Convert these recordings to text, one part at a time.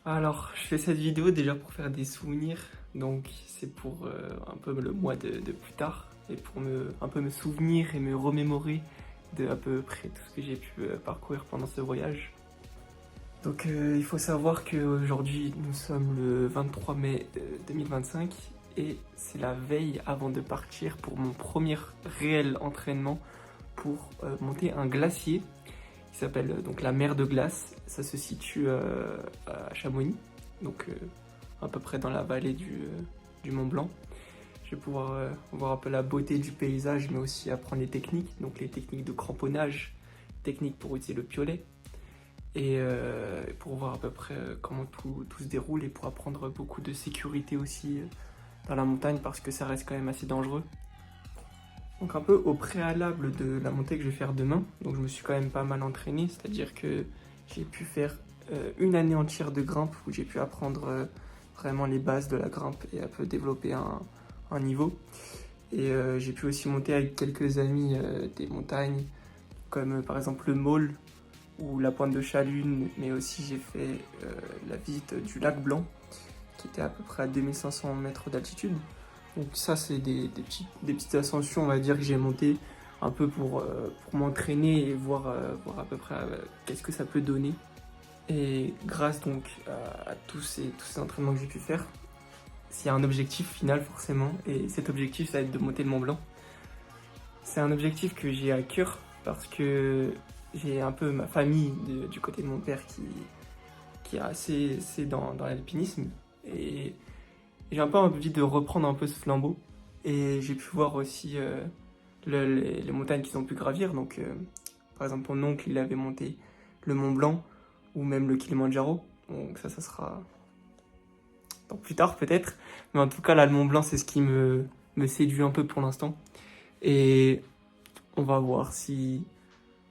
Alors, je fais cette vidéo déjà pour faire des souvenirs, donc c'est pour un peu le mois de plus tard, et pour un peu me souvenir et me remémorer de à peu près tout ce que j'ai pu parcourir pendant ce voyage. Donc il faut savoir qu'aujourd'hui nous sommes le 23 mai 2025 et c'est la veille avant de partir pour mon premier réel entraînement pour monter un glacier qui s'appelle donc la mer de glace. Ça se situe à Chamonix, donc à peu près dans la vallée du Mont Blanc. Je vais pouvoir voir un peu la beauté du paysage, mais aussi apprendre les techniques, donc les techniques de cramponnage, techniques pour utiliser le piolet, et pour voir à peu près comment tout se déroule et pour apprendre beaucoup de sécurité aussi dans la montagne parce que ça reste quand même assez dangereux. Donc un peu au préalable de la montée que je vais faire demain, donc je me suis quand même pas mal entraîné, c'est-à-dire que j'ai pu faire une année entière de grimpe où j'ai pu apprendre vraiment les bases de la grimpe et un peu développer un niveau. Et j'ai pu aussi monter avec quelques amis des montagnes comme par exemple le Maule ou la pointe de Chalune, mais aussi j'ai fait la visite du lac Blanc qui était à peu près à 2500 mètres d'altitude. Donc ça, c'est des petites ascensions, on va dire, que j'ai montées un peu pour m'entraîner et voir à peu près qu'est-ce que ça peut donner. Et grâce donc à tous ces entraînements que j'ai pu faire, il y a un objectif final forcément, et cet objectif, ça va être de monter le Mont Blanc. C'est un objectif que j'ai à cœur parce que j'ai un peu ma famille du côté de mon père qui est assez dans l'alpinisme. Et j'ai un peu envie de reprendre un peu ce flambeau. Et j'ai pu voir aussi les montagnes qu'ils ont pu gravir. Donc, par exemple, mon oncle, il avait monté le Mont Blanc ou même le Kilimandjaro. Donc ça sera dans plus tard peut-être. Mais en tout cas, là, le Mont Blanc, c'est ce qui me séduit un peu pour l'instant. Et on va voir si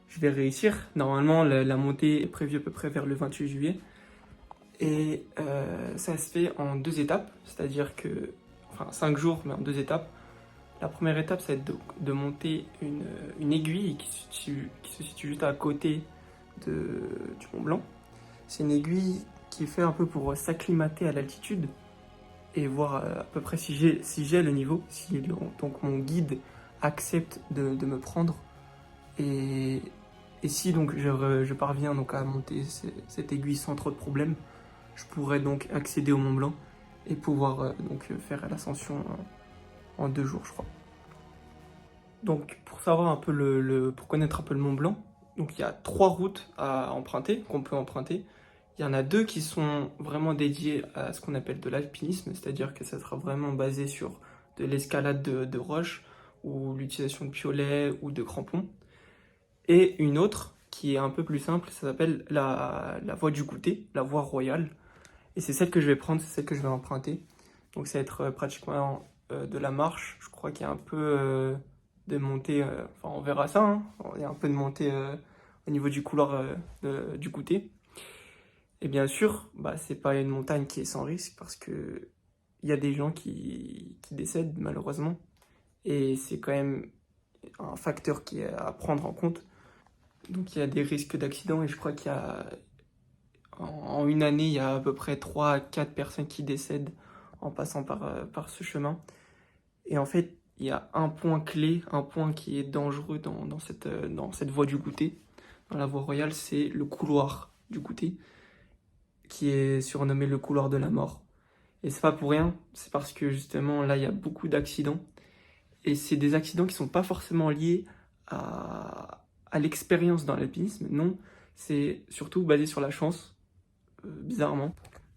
je vais réussir. Normalement, la montée est prévue à peu près vers le 28 juillet. Et ça se fait en deux étapes, c'est-à-dire que, enfin 5 jours, mais en deux étapes. La première étape, ça va être de monter une aiguille qui se situe juste à côté du Mont Blanc. C'est une aiguille qui est faite un peu pour s'acclimater à l'altitude et voir à peu près si j'ai le niveau, si donc mon guide accepte de me prendre. Et, et si donc je parviens donc à monter cette aiguille sans trop de problèmes, je pourrais donc accéder au Mont Blanc et pouvoir donc faire l'ascension en 2 jours, je crois. Donc pour savoir un peu pour connaître un peu le Mont Blanc, donc il y a 3 routes à emprunter, qu'on peut emprunter. Il y en a 2 qui sont vraiment dédiées à ce qu'on appelle de l'alpinisme, c'est-à-dire que ça sera vraiment basé sur de l'escalade de roches ou l'utilisation de piolets ou de crampons. Et une autre qui est un peu plus simple, ça s'appelle la voie du goûter, la voie royale. Et c'est celle que je vais prendre, c'est celle que je vais emprunter. Donc ça va être pratiquement de la marche. Je crois qu'il y a un peu de montée, enfin on verra ça, hein. Il y a un peu de montée au niveau du couloir du goûter. Et bien sûr, bah, c'est pas une montagne qui est sans risque parce que il y a des gens qui décèdent malheureusement. Et c'est quand même un facteur qui est à prendre en compte. Donc il y a des risques d'accident et je crois qu'il y a en une année, il y a à peu près 3 à 4 personnes qui décèdent en passant par ce chemin. Et en fait, il y a un point clé, un point qui est dangereux dans cette voie du goûter, dans la voie royale, c'est le couloir du goûter, qui est surnommé le couloir de la mort. Et c'est pas pour rien, c'est parce que justement là, il y a beaucoup d'accidents. Et c'est des accidents qui sont pas forcément liés à l'expérience dans l'alpinisme, non, c'est surtout basé sur la chance, bizarrement.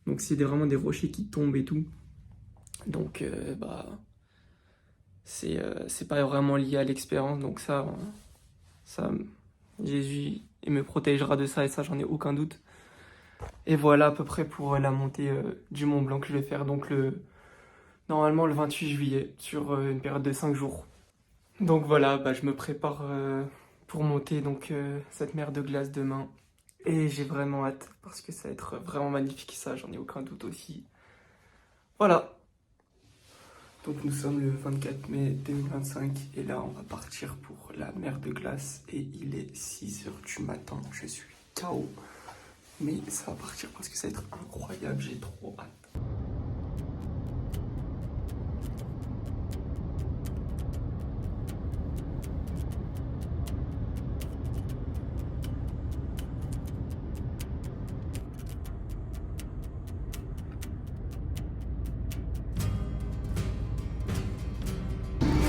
Donc c'est vraiment des rochers qui tombent et tout. Donc bah c'est pas vraiment lié à l'expérience. Donc ça Jésus il me protégera de ça et ça j'en ai aucun doute. Et voilà à peu près pour la montée du Mont Blanc que je vais faire donc normalement le 28 juillet sur une période de 5 jours. Donc voilà, bah, je me prépare pour monter donc cette mer de glace demain. Et j'ai vraiment hâte parce que ça va être vraiment magnifique ça, j'en ai aucun doute aussi. Voilà. Donc nous sommes le 24 mai 2025 et là on va partir pour la mer de glace et il est 6 heures du matin, je suis KO. Mais ça va partir parce que ça va être incroyable, j'ai trop hâte.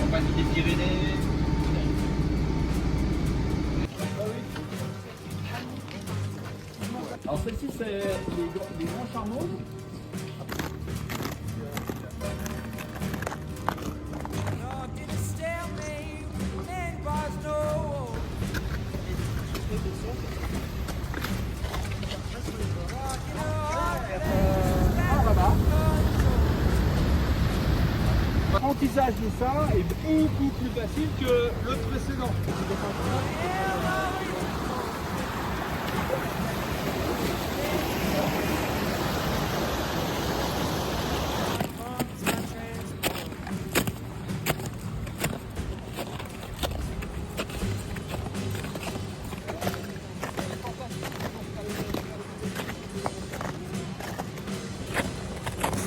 Compagnie des Pyrénées. Alors celle-ci c'est les grands charmeaux. L'apprentissage de ça est beaucoup plus facile que le précédent.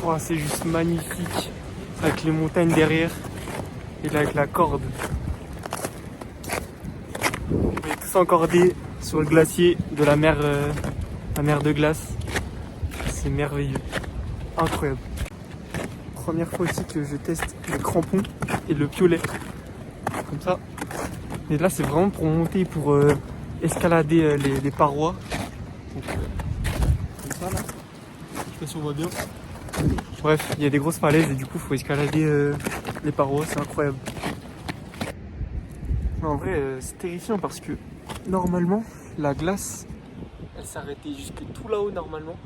Wow, c'est juste magnifique avec les montagnes derrière et là avec la corde. On est tous encordés sur le glacier de la mer de glace. C'est merveilleux, incroyable. Première fois aussi que je teste les crampons et le piolet, comme ça. Et là c'est vraiment pour monter, pour escalader les parois. Donc, comme ça là, je sais pas si on voit bien. Bref, il y a des grosses falaises et du coup il faut escalader les parois, c'est incroyable. Mais en vrai c'est terrifiant parce que normalement la glace elle s'arrêtait jusque tout là-haut normalement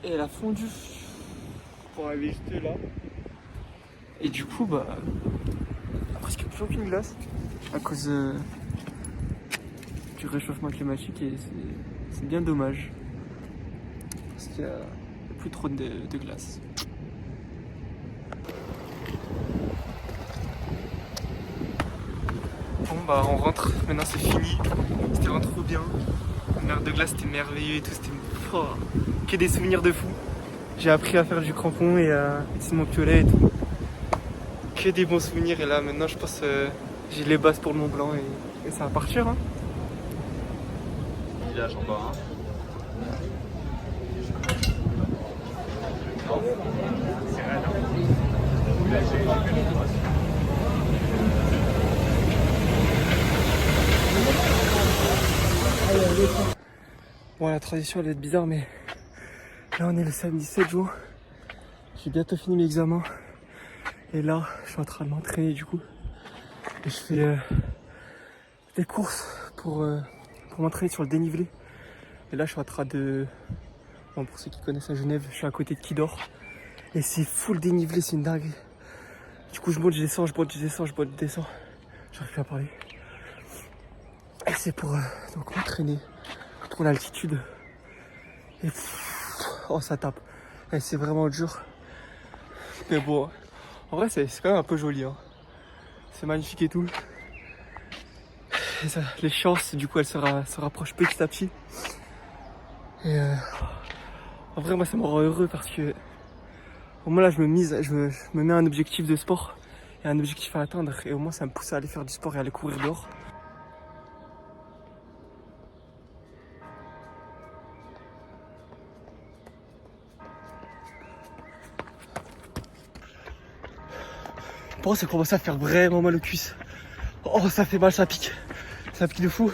et elle a fondu pour arriver juste là. Et du coup bah il n'y a presque plus aucune glace à cause du réchauffement climatique et c'est bien dommage parce qu'il n'y a plus trop de glace. Bon bah on rentre, maintenant c'est fini, c'était vraiment trop bien, la mer de glace c'était merveilleux et tout, c'était que des souvenirs de fou. J'ai appris à faire du crampon et à utiliser mon piolet et tout, que des bons souvenirs et là maintenant je pense j'ai les bases pour le Mont Blanc et ça va partir hein. Village en bas. Hein. Bon la tradition elle va être bizarre mais là on est le samedi 7 juin. J'ai bientôt fini mes examens. Et là je suis en train de m'entraîner du coup. Et je fais des courses pour m'entraîner sur le dénivelé. Et là je suis en train de... Bon, pour ceux qui connaissent à Genève, je suis à côté de Quidor. Et c'est full dénivelé, c'est une dinguerie. Du coup je monte, je descends, je monte, je descends, je monte, je descends. J'arrive plus à parler. Et c'est pour donc m'entraîner pour l'altitude. Et oh ça tape. Et c'est vraiment dur. Mais bon, en vrai c'est quand même un peu joli. Hein. C'est magnifique et tout. Et ça, l'échéance du coup elle se rapproche petit à petit. Et en vrai moi ça me rend heureux parce que au moins là je me mets un objectif de sport et un objectif à atteindre. Et au moins ça me pousse à aller faire du sport et à aller courir dehors. Bon, ça commence à faire vraiment mal aux cuisses. Oh, ça fait mal, ça pique. Ça pique de fou.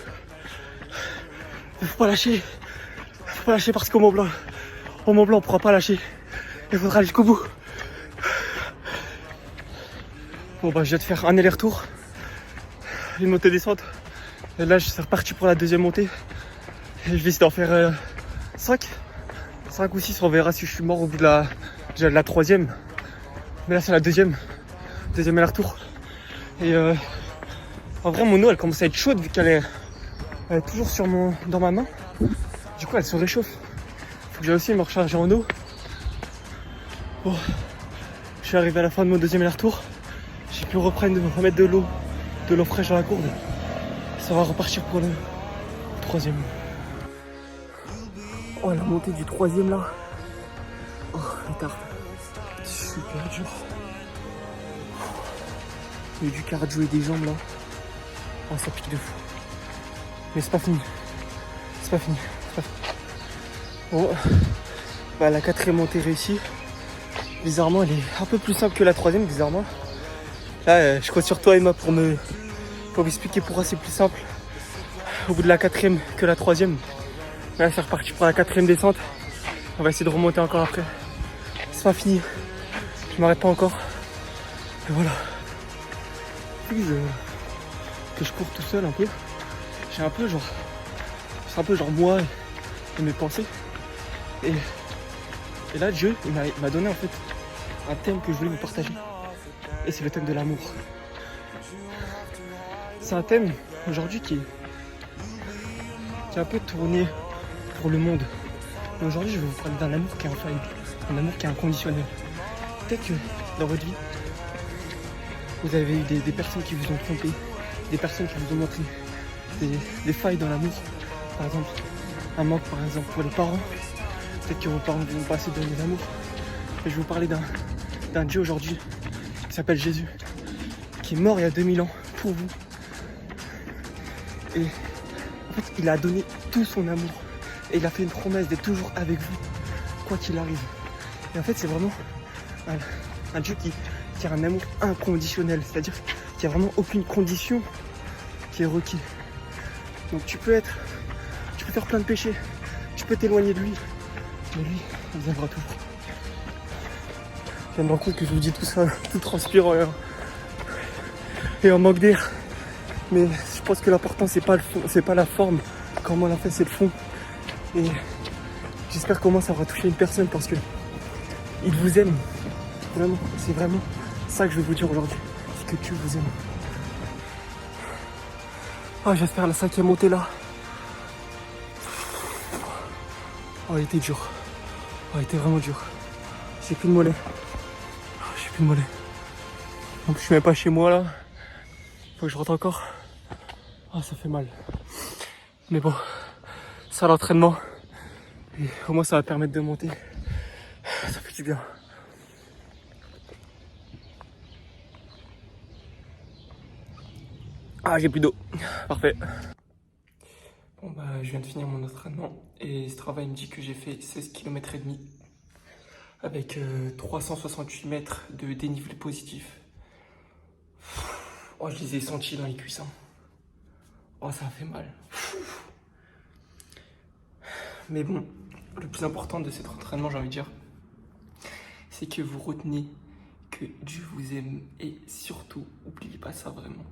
Il faut pas lâcher. Faut pas lâcher parce qu'au Mont Blanc, on pourra pas lâcher. Il faudra aller jusqu'au bout. Bon, bah, je viens de faire un aller-retour. Une montée-descente. Et là, je suis reparti pour la deuxième montée. Et je vais essayer d'en faire 5 ou 6. On verra si je suis mort au bout de la troisième. Mais là, c'est la deuxième aller-retour. Et en vrai mon eau elle commence à être chaude vu qu'elle est toujours dans ma main. Du coup elle se réchauffe. Faut que j'aille aussi me recharger en eau. Bon, je suis arrivé à la fin de mon deuxième aller-retour. J'ai pu remettre de l'eau fraîche dans la courbe. Ça va repartir pour le troisième. Oh, la montée du 3e là. Oh, l'étard. Super dur. Il y a du cardio et des jambes là. Oh, ça pique de fou. Mais c'est pas fini. C'est pas fini. Bon. Bah, la 4e montée réussie. Bizarrement, elle est un peu plus simple que la 3e, bizarrement. Là, je compte sur toi, Emma, pour m'expliquer pourquoi c'est plus simple au bout de la 4e que la 3e. Là, c'est reparti pour la 4e descente. On va essayer de remonter encore après. C'est pas fini. Je m'arrête pas encore. Et voilà. Plus que je cours tout seul un peu. J'ai un peu genre. C'est un peu genre moi et mes pensées. Et là, Dieu, il m'a donné en fait un thème que je voulais vous partager. Et c'est le thème de l'amour. C'est un thème aujourd'hui qui est un peu tourné pour le monde. Mais aujourd'hui, je vais vous parler d'un amour qui est infaillible, un amour qui est inconditionnel. Peut-être que dans votre vie, vous avez eu des personnes qui vous ont trompé, des personnes qui vous ont montré des failles dans l'amour. Par exemple, un manque par exemple pour les parents. Peut-être que vos parents vous ont pas assez donné d'amour. Et je vais vous parler d'un Dieu aujourd'hui qui s'appelle Jésus, qui est mort il y a 2000 ans pour vous. Et en fait, il a donné tout son amour. Et il a fait une promesse d'être toujours avec vous, quoi qu'il arrive. Et en fait, c'est vraiment un Dieu qui a un amour inconditionnel. C'est-à-dire qu'il n'y a vraiment aucune condition qui est requise. Donc tu peux faire plein de péchés, tu peux t'éloigner de lui, mais lui, il viendra toujours. Je me rends compte que je vous dis tout ça, tout transpirant et en manque d'air. Mais je pense que l'important c'est pas le fond, c'est pas la forme. Comment on l'a fait, c'est le fond. Et j'espère qu'au moins ça aura touché une personne parce que il vous aime. Vraiment, c'est vraiment ça que je vais vous dire aujourd'hui. C'est que Dieu vous aime. Oh, j'espère la 5e montée là. Oh, elle était dure. Oh, elle était vraiment dure. J'ai plus de mollet. Oh, j'ai plus de mollet. En plus, je suis même pas chez moi là. Faut que je rentre encore. Oh, ça fait mal. Mais bon, ça l'entraînement. Et au moins, ça va permettre de monter. Ça fait du bien. Ah, j'ai plus d'eau. Parfait. Bon bah, je viens de finir mon entraînement et ce travail me dit que j'ai fait 16 km et demi avec 368 mètres de dénivelé positif. Oh, je les ai sentis dans les cuissons. Oh, ça a fait mal. Mais bon, le plus important de cet entraînement, j'ai envie de dire, c'est que vous retenez que Dieu vous aime et surtout, n'oubliez pas ça vraiment.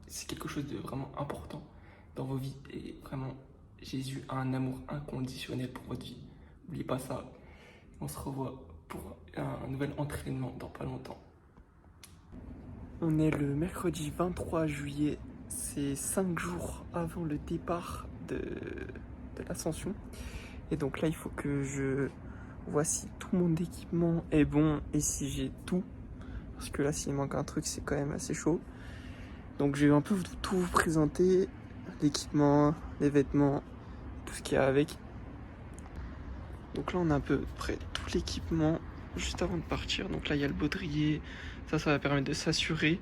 C'est quelque chose de vraiment important dans vos vies et vraiment, Jésus a un amour inconditionnel pour votre vie. N'oubliez pas ça. On se revoit pour un nouvel entraînement dans pas longtemps. On est le mercredi 23 juillet, c'est 5 jours avant le départ de l'ascension. Et donc là, il faut que je vois si tout mon équipement est bon et si j'ai tout. Parce que là, s'il manque un truc, c'est quand même assez chaud. Donc je vais un peu tout vous présenter, l'équipement, les vêtements, tout ce qu'il y a avec. Donc là, on a à peu près tout l'équipement juste avant de partir. Donc là, il y a le baudrier, ça va permettre de s'assurer.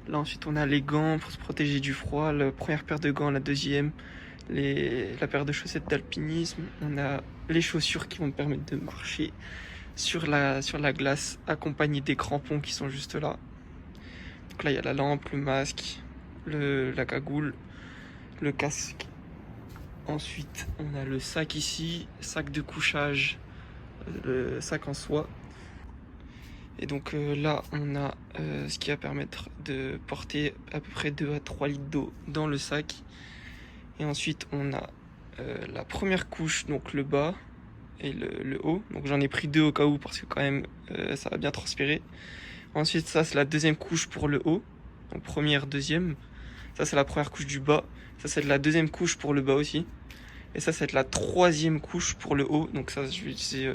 Là, ensuite, on a les gants pour se protéger du froid, la première paire de gants, la deuxième, la paire de chaussettes d'alpinisme. On a les chaussures qui vont me permettre de marcher sur la glace, accompagnées des crampons qui sont juste là. Donc là, il y a la lampe, le masque, la cagoule, le casque. Ensuite, on a le sac ici, sac de couchage, le sac en soie. Et donc là, on a ce qui va permettre de porter à peu près 2 à 3 litres d'eau dans le sac. Et ensuite, on a la première couche, donc le bas et le haut. Donc j'en ai pris 2 au cas où parce que quand même, ça va bien transpirer. Ensuite, ça, c'est la deuxième couche pour le haut. Donc première, deuxième. Ça, c'est la première couche du bas. Ça, c'est la deuxième couche pour le bas aussi. Et ça, c'est la troisième couche pour le haut. Donc ça, je vais utiliser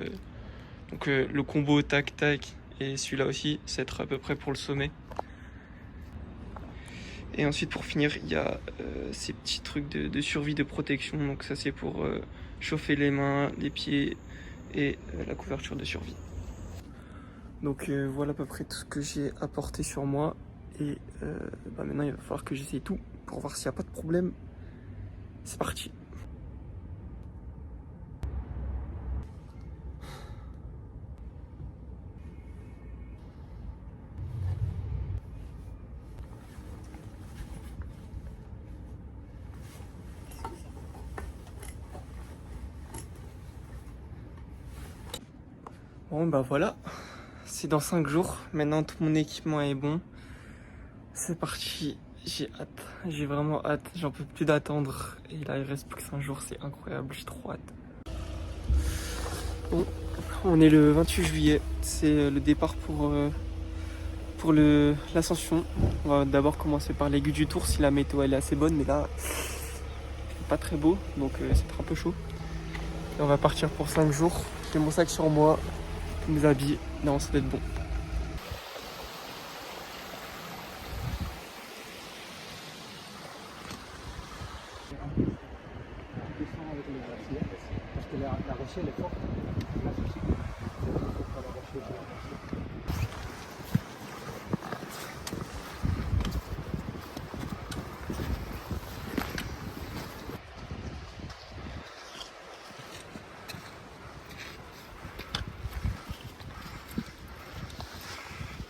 le combo tac-tac. Et celui-là aussi, c'est être à peu près pour le sommet. Et ensuite pour finir, il y a ces petits trucs de survie, de protection. Donc ça c'est pour chauffer les mains, les pieds et la couverture de survie. Donc voilà à peu près tout ce que j'ai apporté sur moi. Et maintenant il va falloir que j'essaye tout pour voir s'il n'y a pas de problème. C'est parti. Bon bah voilà, c'est dans 5 jours. Maintenant tout mon équipement est bon. C'est parti, j'ai hâte, j'ai vraiment hâte, j'en peux plus d'attendre. Et là il reste plus que 5 jours, c'est incroyable, j'ai trop hâte. Bon, on est le 28 juillet, c'est le départ pour l'ascension. On va d'abord commencer par l'aiguille du Tour si la météo elle est assez bonne, mais là c'est pas très beau, donc c'est un peu chaud. Et on va partir pour 5 jours, j'ai mon sac sur moi, mes habits, non ça va être bon. Avec le glacier, parce que la rochelle est forte. Là, je sais que c'est la rochelle, c'est la rochelle.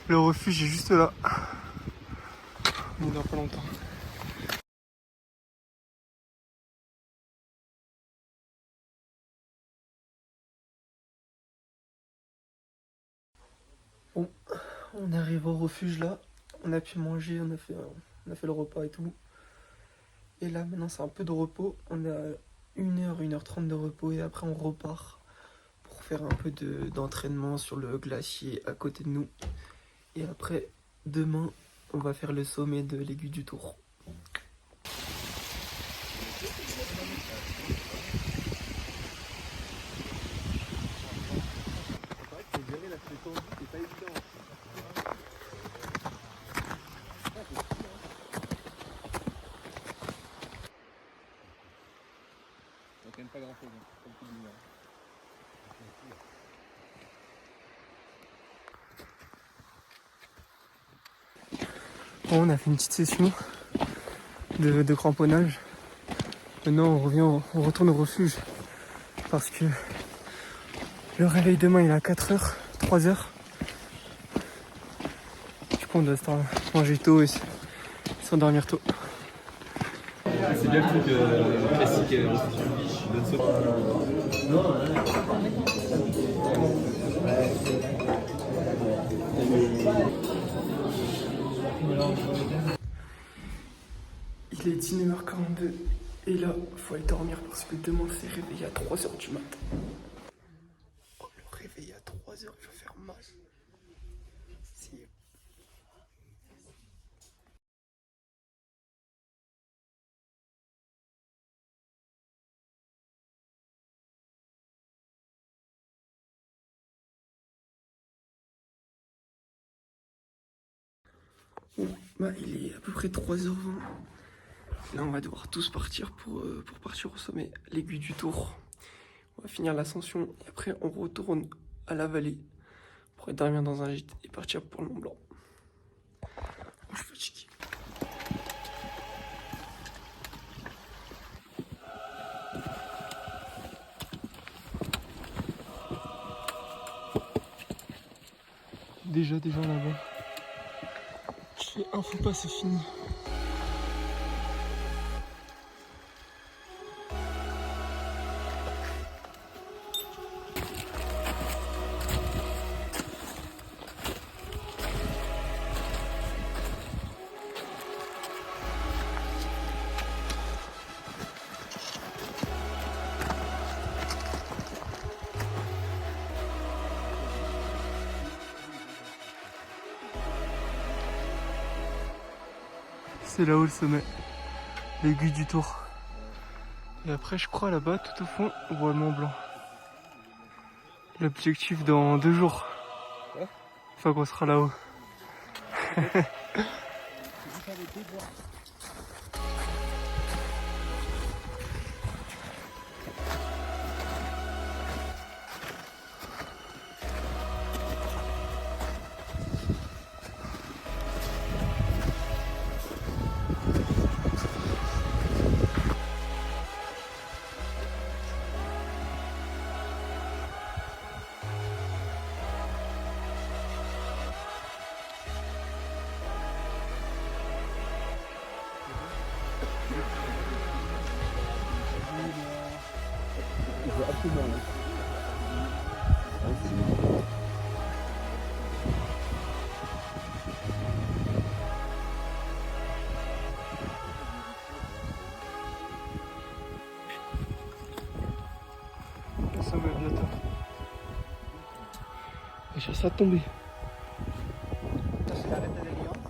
Le refuge est juste là. On est dans pas longtemps. Bon, on arrive au refuge là. On a pu manger, on a fait le repas et tout. Et là maintenant c'est un peu de repos. On a 1h30 de repos et après on repart pour faire un peu d'entraînement sur le glacier à côté de nous. Et après, demain, on va faire le sommet de l'aiguille du Tour. Donc quand même pas grand chose, comme tout le monde. Bon, on a fait une petite session de cramponnage. Maintenant on retourne au refuge parce que le réveil demain il est à 4h, 3h. Du coup on doit manger tôt et s'endormir tôt. C'est bien le truc classique. Il est 19h42 et là faut aller dormir parce que demain c'est réveillé à 3h du matin. Oh, le réveil à 3h il va faire mal. Bon, bah il est à peu près 3h20. Là on va devoir tous partir pour partir au sommet, l'aiguille du Tour. On va finir l'ascension et après on retourne à la vallée pour aller dormir dans un gîte et partir pour le Mont Blanc. Je suis fatigué. Déjà là-bas. Je fais un faux pas, c'est fini. C'est là-haut le sommet, l'aiguille du Tour. Et après, je crois là-bas, tout au fond, on voit le Mont Blanc. L'objectif dans 2 jours. Une fois qu'on sera là-haut. C'est bon. Ça va bientôt. Déjà ça a tombé.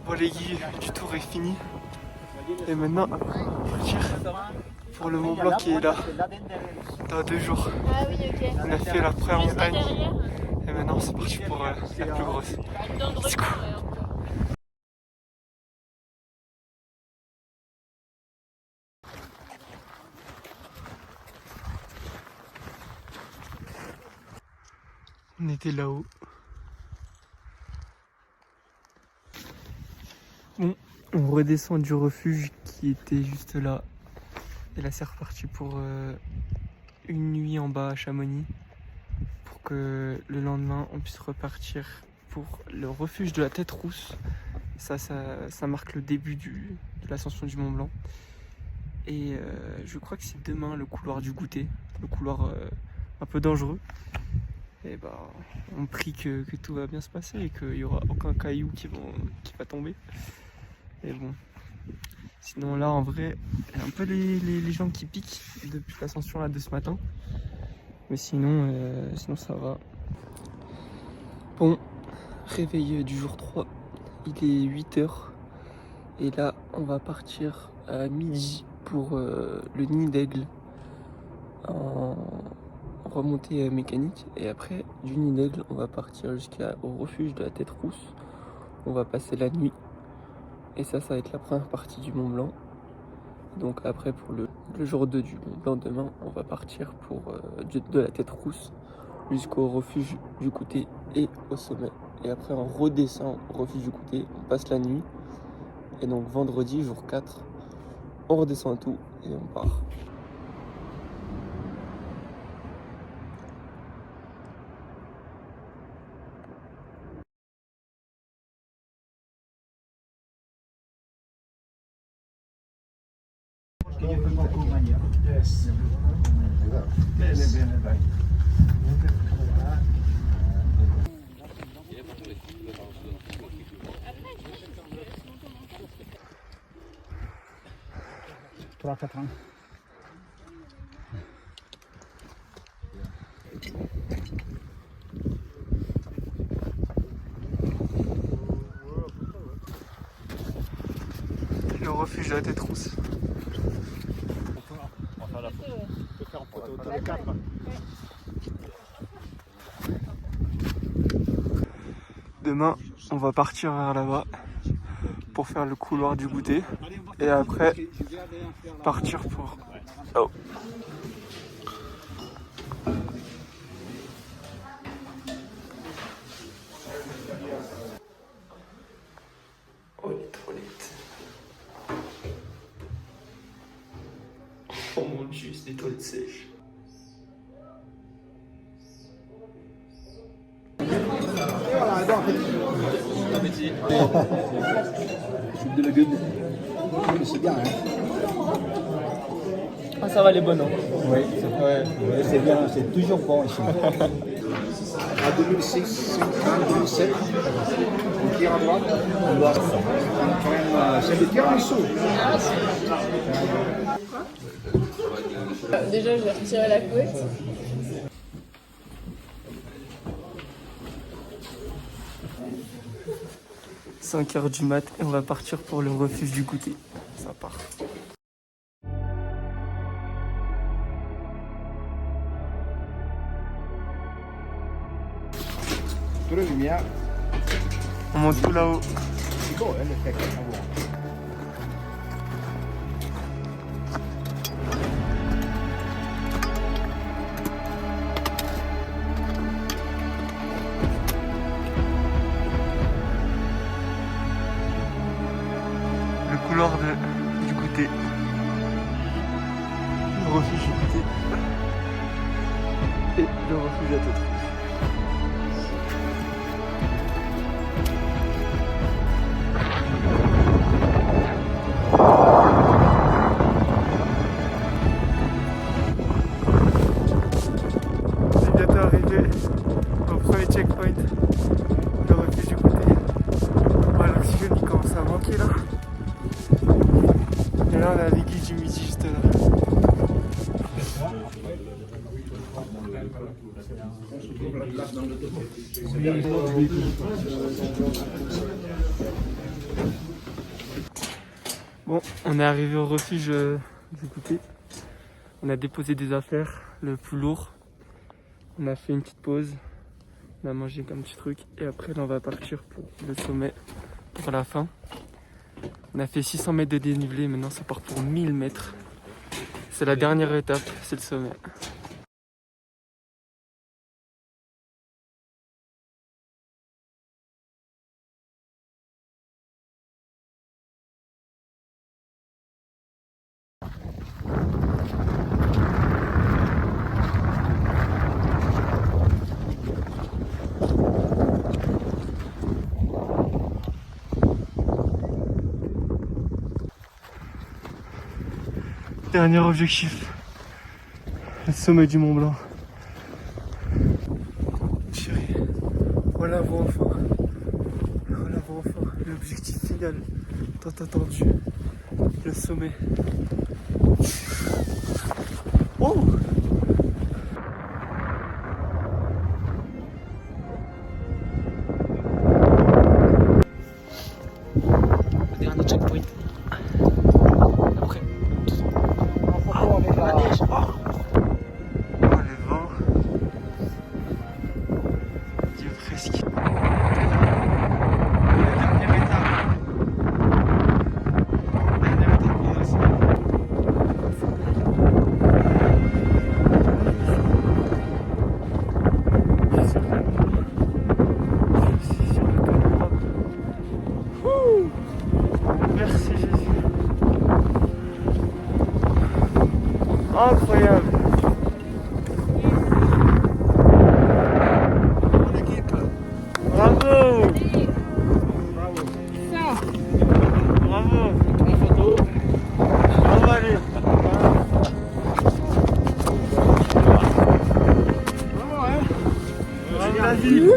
Bon les gars, du tour est fini. Et maintenant, on va partir pour le Mont Blanc qui est là, dans 2 jours. Ah oui, ok. On a fait la première Juste là montagne derrière. et maintenant c'est parti pour la plus grosse. Dans le Let's go. retour, un peu. On était là-haut. Bon, on redescend du refuge qui était juste là. Et là c'est reparti pour une nuit en bas à Chamonix. Pour que le lendemain on puisse repartir pour le refuge de la Tête Rousse. Ça marque le début de l'ascension du Mont Blanc. Et je crois que c'est demain le couloir du goûter. Le couloir un peu dangereux. Et bah, on prie que tout va bien se passer et qu'il n'y aura aucun caillou qui va tomber. Et bon, sinon là en vrai, il y a un peu les jambes qui piquent depuis l'ascension là de ce matin. Mais sinon ça va. Bon, réveil du jour 3, il est 8h. Et là, on va partir à midi pour le nid d'aigle en remontée mécanique. Et après, du nid d'aigle, on va partir jusqu'au refuge de la Tête Rousse. On va passer la nuit. Et ça va être la première partie du Mont Blanc. Donc après, pour le jour 2 du Mont Blanc, demain, on va partir pour de la Tête Rousse jusqu'au refuge du Coutet et au sommet. Et après, on redescend au refuge du Coutet, on passe la nuit. Et donc vendredi, jour 4, on redescend à tout et on part. Yes. Bene, bene, dai. Trois, 4 ans. Le refuge de la Tête Rousse. Demain, on va partir vers là-bas pour faire le couloir du goûter et après partir pour... Oh. Oh les toilettes. Oh mon dieu, c'est des toilettes sèches. Soupe de légumes. C'est bien, hein? Ah ça va les bonnes, hein? Oui, c'est bien, c'est toujours bon ici. À 2006, 2007, on tire à droite, on doit quand même, c'est le tiramisu. Déjà, je vais retirer la couette. « 5h du mat et on va partir pour le refuge du goûter. Ça part. Toute la lumière. On monte tout là-haut. C'est beau, hein, le texte. Le couloir du goûter. Le refuge du goûter. Et le refuge à Tête Rousse. Bon, on est arrivé au refuge du goûter. On a déposé des affaires, le plus lourd. On a fait une petite pause. On a mangé un petit truc. Et après, là, on va partir pour le sommet, pour la fin. On a fait 600 mètres de dénivelé. Maintenant, ça part pour 1000 mètres. C'est la dernière étape, c'est le sommet. Dernier objectif, le sommet du Mont Blanc. Chérie, voilà vous enfin. Voilà vous enfin. L'objectif final, tant attendu, le sommet. Oh! Dernier checkpoint. Après. La neige. Oh, le vent. Dieu presque. La dernière étape. Dernière étape pour nous aussi. Je suis sur le caméra. Ouh. Merci Jésus. Incroyable. Bravo. Bravo. Bravo allez. Bravo hein. Bravo la vie.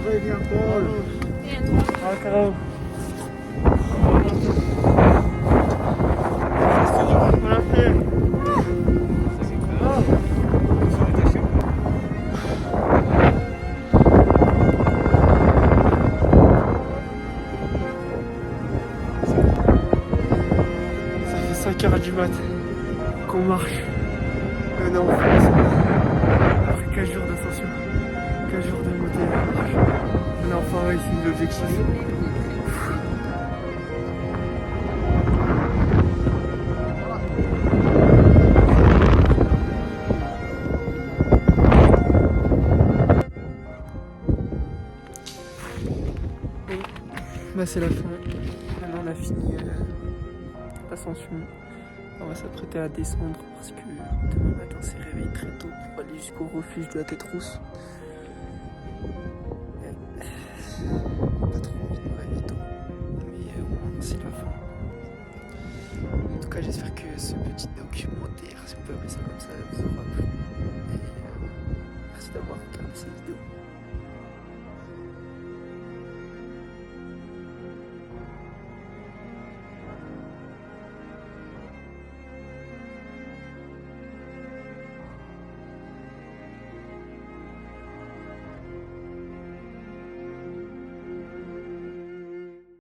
Très bien Paul. Ah carrément. On l'a fait. Ça fait 5 heures du mat qu'on marche. On est en France. Après 15 jours d'ascension. 15 jours de montée. On a enfin réussi l'objectif. Bah c'est la fin. Maintenant on a fini l'ascension. On va s'apprêter à descendre parce que demain matin on s'est réveillé très tôt pour aller jusqu'au refuge de la Tête Rousse. Pas trop envie de me réveiller tôt, mais au moins c'est la fin. En tout cas j'espère que ce petit documentaire, si on peut appeler ça comme ça, vous aura plu. Et merci d'avoir regardé cette vidéo.